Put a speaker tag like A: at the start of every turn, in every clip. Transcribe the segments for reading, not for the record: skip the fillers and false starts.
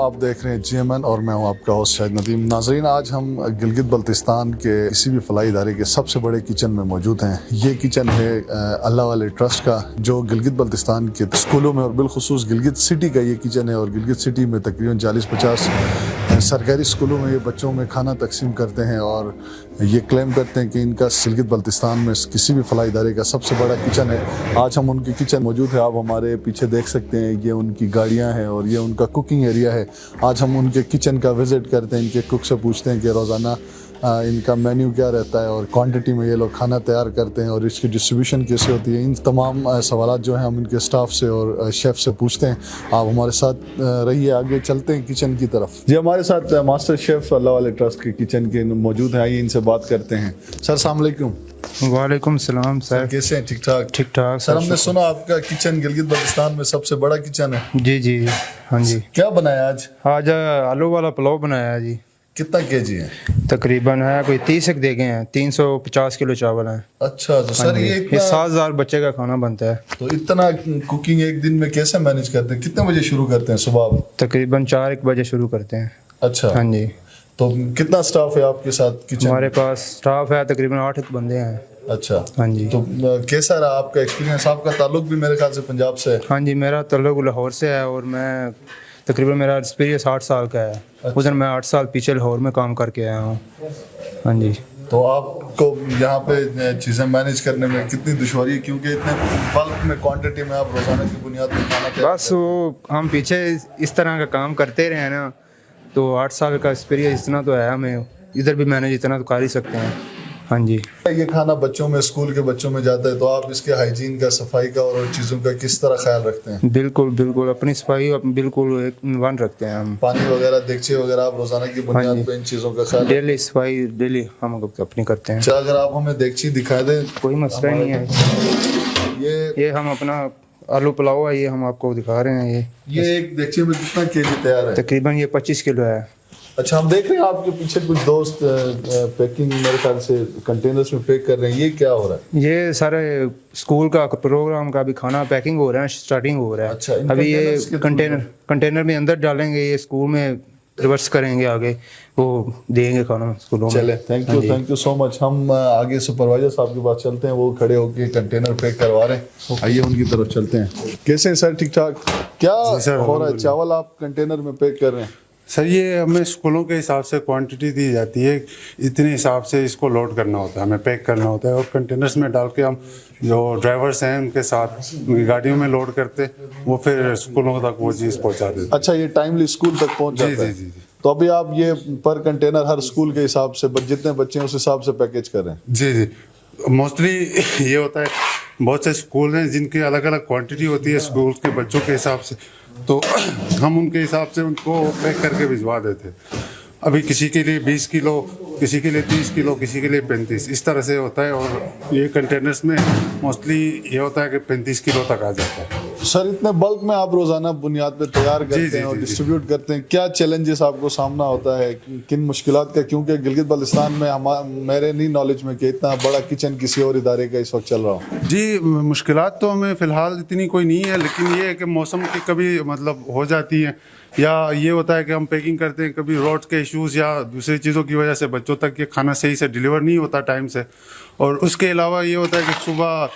A: آپ دیکھ رہے ہیں GMN اور میں ہوں آپ کا ہوسٹ شاہد ندیم. ناظرین, آج ہم گلگت بلتستان کے کسی بھی فلاحی ادارے کے سب سے بڑے کچن میں موجود ہیں. یہ کچن ہے اللہ والے ٹرسٹ کا, جو گلگت بلتستان کے اسکولوں میں اور بالخصوص گلگت سٹی کا یہ کچن ہے. اور گلگت سٹی میں تقریباً 40-50 سرکاری اسکولوں میں یہ بچوں میں کھانا تقسیم کرتے ہیں, اور یہ کلیم کرتے ہیں کہ ان کا گلگت بلتستان میں کسی بھی فلاحی ادارے کا سب سے بڑا کچن ہے. آج ہم ان کی کچن موجود ہے, آپ ہمارے پیچھے دیکھ سکتے ہیں. یہ ان کی گاڑیاں ہیں اور یہ ان کا کوکنگ ایریا ہے. آج ہم ان کے کچن کا وزٹ کرتے ہیں, ان کے کوک سے پوچھتے ہیں کہ روزانہ ان کا مینیو کیا رہتا ہے اور کوانٹٹی میں یہ لوگ کھانا تیار کرتے ہیں اور اس کی ڈسٹریبیوشن کیسے ہوتی ہے. ان تمام سوالات جو ہیں ہم ان کے اسٹاف سے اور شیف سے پوچھتے ہیں. آپ ہمارے ساتھ رہیے, آگے چلتے ہیں کچن کی طرف. جی, ہمارے ساتھ ماسٹر شیف اللہ والے ٹرسٹ کے کچن کے موجود ہیں. آئیے ان سے بات کرتے ہیں. سر السلام علیکم.
B: وعلیکم السلام سر,
A: کیسے ہیں؟ ٹھیک ٹھاک.
B: ٹھیک ٹھاک
A: سر, ہم نے سنا آپ کا کچن گلگت بلتستان میں سب سے بڑا کچن ہے.
B: جی جی ہاں جی.
A: کیا بنایا آج؟
B: آج آلو والا پلاؤ بنایا جی.
A: کتنا kg ہے؟
B: تقریباً ہے کوئی 30 ایک دے گئے ہیں. 350 کلو چاول ہیں.
A: اچھا, تو سر یہ
B: 7,000 بچے کا کھانا بنتا ہے.
A: تو اتنا کوکنگ ایک دن میں کیسے مینیج کرتے ہیں؟ کتنے بجے شروع کرتے ہیں صبح؟
B: تقریباً 4-1 بجے شروع کرتے ہیں.
A: اچھا
B: ہاں جی.
A: تو کتنا سٹاف ہے آپ کے ساتھ کچن؟
B: ہمارے پاس سٹاف ہے تقریباً 8 بندے ہیں.
A: اچھا,
B: ہاں جی.
A: تو کیسا رہا آپ کا ایکسپیرینس؟ آپ کا تعلق بھی میرے خیال سے پنجاب سے ہے.
B: ہاں جی, میرا تعلق لاہور سے ہے اور میں تقریباً میرا ایکسپیرینس 8 سال کا ہے. ادھر میں 8 سال پیچھے لاہور میں کام کر کے آیا ہوں. ہاں جی.
A: تو آپ کو یہاں پہ چیزیں مینیج کرنے میں کتنی دشواری ہے, کیونکہ اتنے بلک میں کوانٹٹی میں آپ روزانہ کی بنیاد پر کھانا
B: بس وہ ہم پیچھے اس طرح کا کام کرتے رہے ہیں نا, تو 8 سال کا ایکسپیرینس اتنا تو ہے ہمیں. ادھر بھی مینیج اتنا تو کر ہی سکتے ہیں. ہاں جی. یہ
A: کھانا بچوں میں, اسکول کے بچوں میں جاتا ہے, تو آپ اس کے ہائیجین کا, صفائی کا اور چیزوں کا کس طرح خیال رکھتے ہیں؟
B: بالکل بالکل اپنی صفائی بالکل ون رکھتے ہیں ہم.
A: پانی وغیرہ, دیگچے وغیرہ, آپ روزانہ کی بنیاد پہ ان چیزوں کا خیال؟
B: ڈیلی صفائی ڈیلی ہم اپنی کرتے ہیں.
A: اچھا, اگر آپ ہمیں دیگچی دکھا دیں.
B: کوئی مسئلہ نہیں ہے. یہ ہم اپنا آلو پلاؤ ہے, یہ ہم آپ کو دکھا رہے ہیں.
A: یہ ایک دیگچے میں کتنا kg تیار ہے؟
B: تقریباً یہ 25 کلو ہے.
A: اچھا, ہم دیکھ رہے ہیں آپ کے پیچھے کچھ دوست پیکنگ میرے خیال سے کنٹینرز میں پیک کر رہے ہیں. یہ کیا ہو رہا ہے؟
B: یہ سارے اسکول کا پروگرام کا بھی کھانا پیکنگ ہو رہا ہے, اسٹارٹنگ ہو رہا ہے.
A: اچھا,
B: ابھی یہ کنٹینر میں اندر ڈالیں گے, یہ اسکول میں ریورس کریں گے, آگے وہ دیں گے کھانا اسکولوں میں.
A: چلے, تھینک یو سو مچ. ہم آگے سپروائزر صاحب کے پاس چلتے ہیں, وہ کھڑے ہو کے کنٹینر پیک کروا رہے ہیں. آئیے ان کی طرف چلتے ہیں. کیسے ہیں سر؟ ٹھیک ٹھاک. کیا ہو رہا ہے؟ چاول آپ کنٹینر میں پیک کر رہے ہیں؟
C: سر, یہ ہمیں اسکولوں کے حساب سے کوانٹٹی دی جاتی ہے, اتنے حساب سے اس کو لوڈ کرنا ہوتا ہے, ہمیں پیک کرنا ہوتا ہے, اور کنٹینرز میں ڈال کے ہم جو ڈرائیورس ہیں ان کے ساتھ گاڑیوں میں لوڈ کرتے, وہ پھر اسکولوں تک وہ چیز پہنچا دیتے.
A: اچھا, یہ ٹائملی اسکول تک پہنچ جاتا ہے؟ جی. تو ابھی آپ یہ پر کنٹینر ہر اسکول کے حساب سے جتنے بچے ہیں اس حساب سے پیکیج کر رہے ہیں؟
C: جی. موسٹلی یہ ہوتا ہے, بہت سے اسکول ہیں جن کی الگ الگ کوانٹٹی ہوتی ہے اسکول کے بچوں کے حساب سے, تو ہم ان کے حساب سے ان کو پیک کر کے بھجوا دیتے. ابھی کسی کے لیے 20 کلو, کسی کے لیے 30 کلو, کسی کے لیے 35, اس طرح سے ہوتا ہے. اور یہ کنٹینرز میں موسٹلی یہ ہوتا ہے کہ 35 کلو تک آ جاتا ہے.
A: سر, اتنے بلک میں آپ روزانہ بنیاد پہ تیار کرتے ہیں اور ڈسٹریبیوٹ کرتے ہیں, کیا چیلنجز آپ کو سامنا ہوتا ہے, کن مشکلات کا؟ کیونکہ گلگت بلتستان میں میرے نہیں نالج میں کہ اتنا بڑا کچن کسی اور ادارے کا اس وقت چل رہا ہوں.
C: جی, مشکلات تو ہمیں فی الحال اتنی کوئی نہیں ہے, لیکن یہ ہے کہ موسم کی کبھی مطلب ہو جاتی ہے, یا یہ ہوتا ہے کہ ہم پیکنگ کرتے ہیں, کبھی روڈ کے ایشوز یا دوسری چیزوں کی وجہ سے بچوں تک یہ کھانا صحیح سے ڈیلیور نہیں ہوتا ٹائم سے. اور اس کے علاوہ یہ ہوتا ہے کہ صبح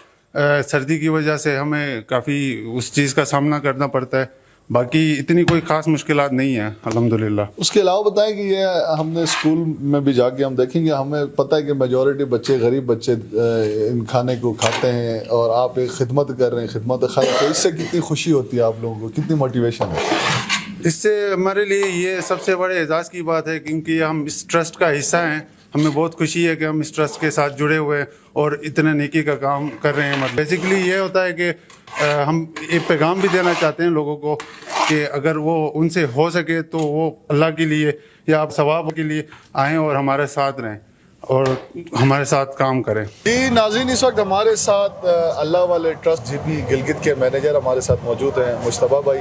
C: سردی کی وجہ سے ہمیں کافی اس چیز کا سامنا کرنا پڑتا ہے. باقی اتنی کوئی خاص مشکلات نہیں ہیں الحمدللہ.
A: اس کے علاوہ بتائیں کہ یہ ہم نے اسکول میں بھی جا کے ہم دیکھیں گے, ہمیں پتہ ہے کہ میجورٹی بچے, غریب بچے ان کھانے کو کھاتے ہیں, اور آپ ایک خدمت کر رہے ہیں, خدمت خلق, تو اس سے کتنی خوشی ہوتی ہے آپ لوگوں کو, کتنی موٹیویشن ہے؟
C: اس سے ہمارے لیے یہ سب سے بڑے اعزاز کی بات ہے, کیونکہ ہم اس ٹرسٹ کا حصہ ہیں. ہمیں بہت خوشی ہے کہ ہم اس ٹرسٹ کے ساتھ جڑے ہوئے ہیں اور اتنے نیکی کا کام کر رہے ہیں. بیسیکلی یہ ہوتا ہے کہ ہم ایک پیغام بھی دینا چاہتے ہیں لوگوں کو کہ اگر وہ ان سے ہو سکے تو وہ اللہ کے لیے یا آپ ثواب کے لیے آئیں اور ہمارے ساتھ رہیں اور ہمارے ساتھ کام کریں.
A: جی ناظرین, اس وقت ہمارے ساتھ اللہ والے ٹرسٹ GP گلگت کے مینیجر ہمارے ساتھ موجود ہیں, مجتبیٰ بھائی.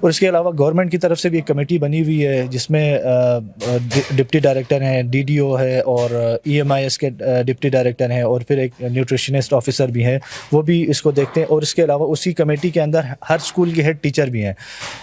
D: اور اس کے علاوہ گورنمنٹ کی طرف سے بھی ایک کمیٹی بنی ہوئی ہے جس میں ڈپٹی ڈائریکٹر ہیں, DDO ہے, اور EMIS کے ڈپٹی ڈائریکٹر ہیں, اور پھر ایک نیوٹریشنسٹ آفیسر بھی ہیں, وہ بھی اس کو دیکھتے ہیں. اور اس کے علاوہ اسی کمیٹی کے اندر ہر اسکول کے ہیڈ ٹیچر بھی ہیں.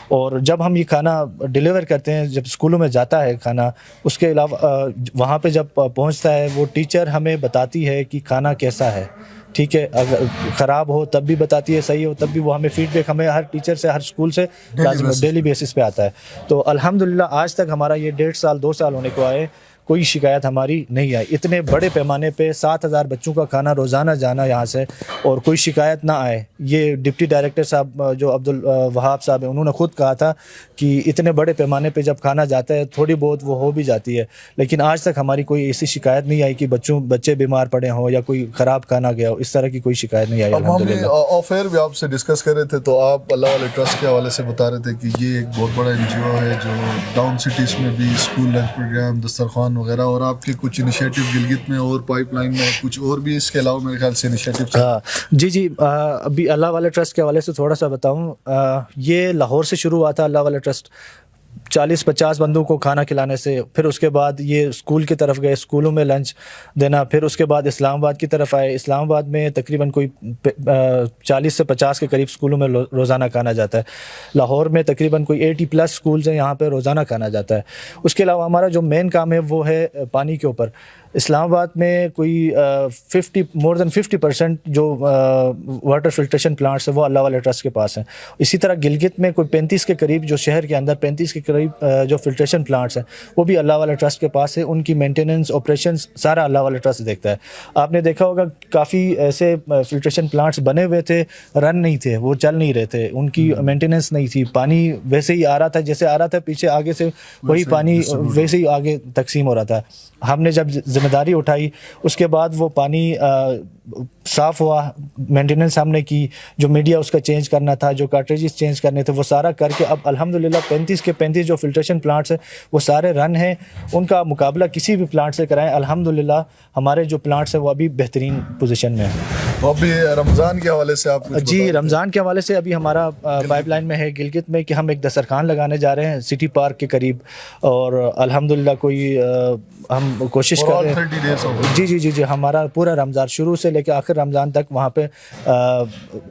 D: اور جب ہم یہ کھانا ڈیلیور کرتے ہیں, جب اسکولوں میں جاتا ہے کھانا, اس کے علاوہ وہاں پہ جب پہنچتا ہے وہ ٹیچر ہمیں بتاتی ہے کہ کھانا کیسا ہے. ٹھیک ہے, اگر خراب ہو تب بھی بتاتی ہے, صحیح ہو تب بھی. وہ ہمیں فیڈ بیک ہمیں ہر ٹیچر سے, ہر اسکول سے لازم ڈیلی بیسس پہ آتا ہے. تو الحمدللہ آج تک ہمارا یہ 1.5 سال 2 سال ہونے کو آئے, کوئی شکایت ہماری نہیں آئی. اتنے بڑے پیمانے پہ 7,000 بچوں کا کھانا روزانہ جانا یہاں سے, اور کوئی شکایت نہ آئے. یہ ڈپٹی ڈائریکٹر صاحب جو عبدالوہاب صاحب ہیں, انہوں نے خود کہا تھا کہ اتنے بڑے پیمانے پہ جب کھانا جاتا ہے تھوڑی بہت وہ ہو بھی جاتی ہے, لیکن آج تک ہماری کوئی ایسی شکایت نہیں آئی کہ بچے بیمار پڑے ہوں یا کوئی خراب کھانا گیا ہو. اس طرح کی کوئی شکایت نہیں آئی.
A: ہم آف ایئر بھی آپ سے ڈسکس کر رہے تھے, تو آپ اللہ والے ٹرسٹ کے حوالے سے بتا رہے تھے کہ یہ ایک بہت بڑا NGO ہے جو ڈاؤن سٹیز میں بھی اسکول لنچ پروگرام, دسترخوان وغیرہ, اور آپ کے کچھ انیشیٹو گلگت میں اور پائپ لائن میں کچھ اور بھی اس کے علاوہ میرے خیال سے انیشیٹو.
D: جی ابھی اللہ والے ٹرسٹ کے حوالے سے تھوڑا سا بتاؤں. یہ لاہور سے شروع ہوا تھا اللہ والا ٹرسٹ, 40-50 بندوں کو کھانا کھلانے سے. پھر اس کے بعد یہ اسکول کی طرف گئے, اسکولوں میں لنچ دینا. پھر اس کے بعد اسلام آباد کی طرف آئے. اسلام آباد میں تقریباً کوئی 40 سے 50 کے قریب اسکولوں میں روزانہ کھانا جاتا ہے. لاہور میں تقریباً کوئی 80+ اسکولز ہیں, یہاں پہ روزانہ کھانا جاتا ہے. اس کے علاوہ ہمارا جو مین کام ہے وہ ہے پانی کے اوپر. اسلام آباد میں کوئی more than 50% جو واٹر فلٹریشن پلانٹس ہیں وہ اللہ والے ٹرسٹ کے پاس ہیں. اسی طرح گلگت میں کوئی 35 کے قریب, جو شہر کے اندر 35 کے قریب جو فلٹریشن پلانٹس ہیں وہ بھی اللہ والے ٹرسٹ کے پاس ہے. ان کی مینٹیننس, آپریشنس سارا اللہ والے ٹرسٹ دیکھتا ہے. آپ نے دیکھا ہوگا کافی ایسے فلٹریشن پلانٹس بنے ہوئے تھے, رن نہیں تھے, وہ چل نہیں رہے تھے, ان کی مینٹیننس نہیں تھی. پانی ویسے ہی آ رہا تھا, جیسے آ رہا تھا پیچھے آگے سے وہی پانی ویسے ہی آگے تقسیم ہو رہا تھا. ہم نے جب ذمہ داری اٹھائی اس کے بعد وہ پانی صاف ہوا, مینٹیننس ہم نے کی, جو میڈیا اس کا چینج کرنا تھا, جو کارٹریجز چینج کرنے تھے وہ سارا کر کے اب الحمدللہ 35 کے 35 جو فلٹریشن پلانٹس ہیں وہ سارے رن ہیں. ان کا مقابلہ کسی بھی پلانٹ سے کرائیں, الحمدللہ ہمارے جو پلانٹس ہیں وہ ابھی بہترین پوزیشن میں ہیں.
A: ابھی رمضان کے حوالے سے آپ
D: جی رمضان کے حوالے سے ابھی ہمارا پائپ لائن میں ہے گلگت میں کہ ہم ایک دسترخوان لگانے جا رہے ہیں سٹی پارک کے قریب, اور الحمدللہ کوئی ہم کوشش کر رہے ہیں. جی ہمارا پورا رمضان شروع سے لے کے آخر رمضان تک وہاں پہ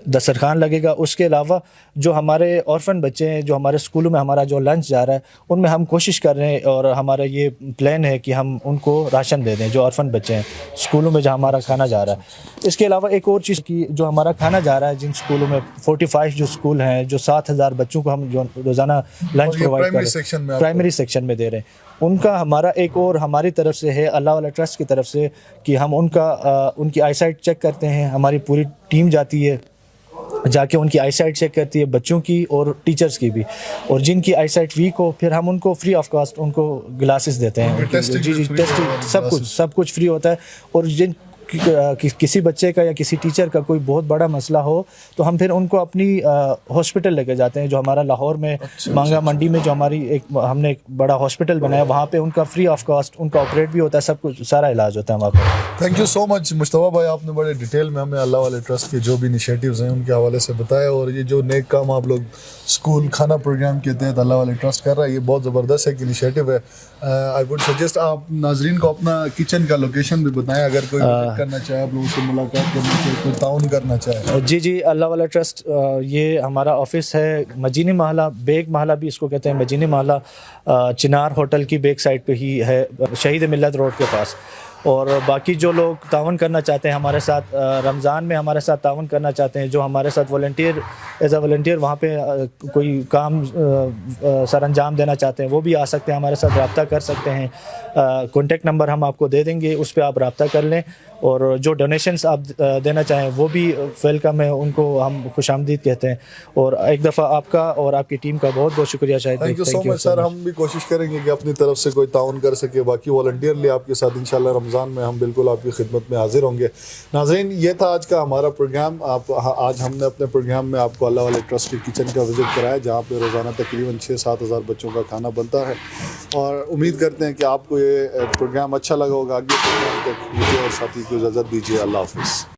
D: دسترخوان لگے گا. اس کے علاوہ جو ہمارے اورفن بچے ہیں, جو ہمارے اسکولوں میں ہمارا جو لنچ جا رہا ہے, ان میں ہم کوشش کر رہے ہیں, اور ہمارا یہ پلان ہے کہ ہم ان کو راشن دے دیں جو اورفن بچے ہیں اسکولوں میں جہاں ہمارا کھانا جا رہا ہے. اس کے علاوہ ایک اور چیز کی, جو ہمارا کھانا جا رہا ہے جن اسکولوں میں 45 جو اسکول ہیں, جو 7,000 بچوں کو ہم جو روزانہ لنچ پرووائڈ کر رہے ہیں پرائمری سیکشن میں دے رہے ہیں, ان کا ہمارا ایک اور ہماری طرف سے ہے اللہ والا ٹرسٹ کی طرف سے کہ ہم ان کی آئی سائٹ چیک کرتے ہیں. ہماری پوری ٹیم جاتی ہے, جا کے ان کی آئی سائٹ چیک کرتی ہے, بچوں کی اور ٹیچرز کی بھی, اور جن کی آئی سائٹ ویک ہو پھر ہم ان کو فری آف کاسٹ ان کو گلاسز دیتے ہیں. ٹیسٹنگ سب کچھ فری ہوتا ہے. اور جن کسی بچے کا یا کسی ٹیچر کا کوئی بہت بڑا مسئلہ ہو تو ہم پھر ان کو اپنی ہاسپٹل لے کے جاتے ہیں, جو ہمارا لاہور میں مانگا منڈی میں جو ہماری ہم نے ایک بڑا ہاسپٹل بنایا, وہاں پہ ان کا فری آف کاسٹ ان کا آپریٹ بھی ہوتا ہے, سب کچھ سارا علاج ہوتا ہے وہاں پہ.
A: تھینک یو سو مچ مشتبہ بھائی, آپ نے بڑے ڈیٹیل میں ہمیں اللہ والے ٹرسٹ کے جو بھی انیشیٹیوز ہیں ان کے حوالے سے بتایا, اور یہ جو نیک کام آپ لوگ اسکول کھانا پروگرام کے تحت اللہ والے ٹرسٹ کر رہا ہے یہ بہت زبردست ایک انیشیٹو ہے. آئی وڈ سجیسٹ آپ ناظرین کو اپنا کچن کا لوکیشن بھی بتائیں, اگر کوئی کرنا چاہے, آپ لوگوں سے ملاقات کرنا چاہے, کوئی تعاون کرنا چاہے.
D: جی اللہ والا ٹرسٹ, یہ ہمارا آفس ہے مجینی محلہ, بیگ محلہ بھی اس کو کہتے ہیں, مجینی محلہ چنار ہوٹل کی بیک سائڈ پہ ہی ہے, شہید ملت روڈ کے پاس. اور باقی جو لوگ تعاون کرنا چاہتے ہیں ہمارے ساتھ, رمضان میں ہمارے ساتھ تعاون کرنا چاہتے ہیں, جو ہمارے ساتھ والنٹیئر ایز اے والنٹیئر وہاں پہ کوئی کام سر انجام دینا چاہتے ہیں وہ بھی آ سکتے ہیں, ہمارے ساتھ رابطہ کر سکتے ہیں. کانٹیکٹ نمبر ہم آپ کو دے دیں گے, اس پہ آپ رابطہ کر لیں. اور جو ڈونیشنز آپ دینا چاہیں وہ بھی ویلکم ہے, ان کو ہم خوش آمدید کہتے ہیں. اور ایک دفعہ آپ کا اور آپ کی ٹیم کا بہت بہت شکریہ. شاہد
A: تھینک یو سو مچ سر, ہم بھی کوشش کریں گے کہ اپنی طرف سے کوئی تعاون کر سکے. باقی والنٹیئرلی آپ کے ساتھ انشاءاللہ رمضان میں ہم بالکل آپ کی خدمت میں حاضر ہوں گے. ناظرین, یہ تھا آج کا ہمارا پروگرام. آج ہم نے اپنے پروگرام میں آپ کو اللہ والے ٹرسٹ کے کچن کا وزٹ کرایا, جہاں پہ روزانہ تقریباً 6-7 ہزار بچوں کا کھانا بنتا ہے. اور امید کرتے ہیں کہ آپ کو یہ پروگرام اچھا لگا ہوگا. آگے پروگرام تک مجھے اور ساتھی کو اجازت دیجیے. اللہ حافظ.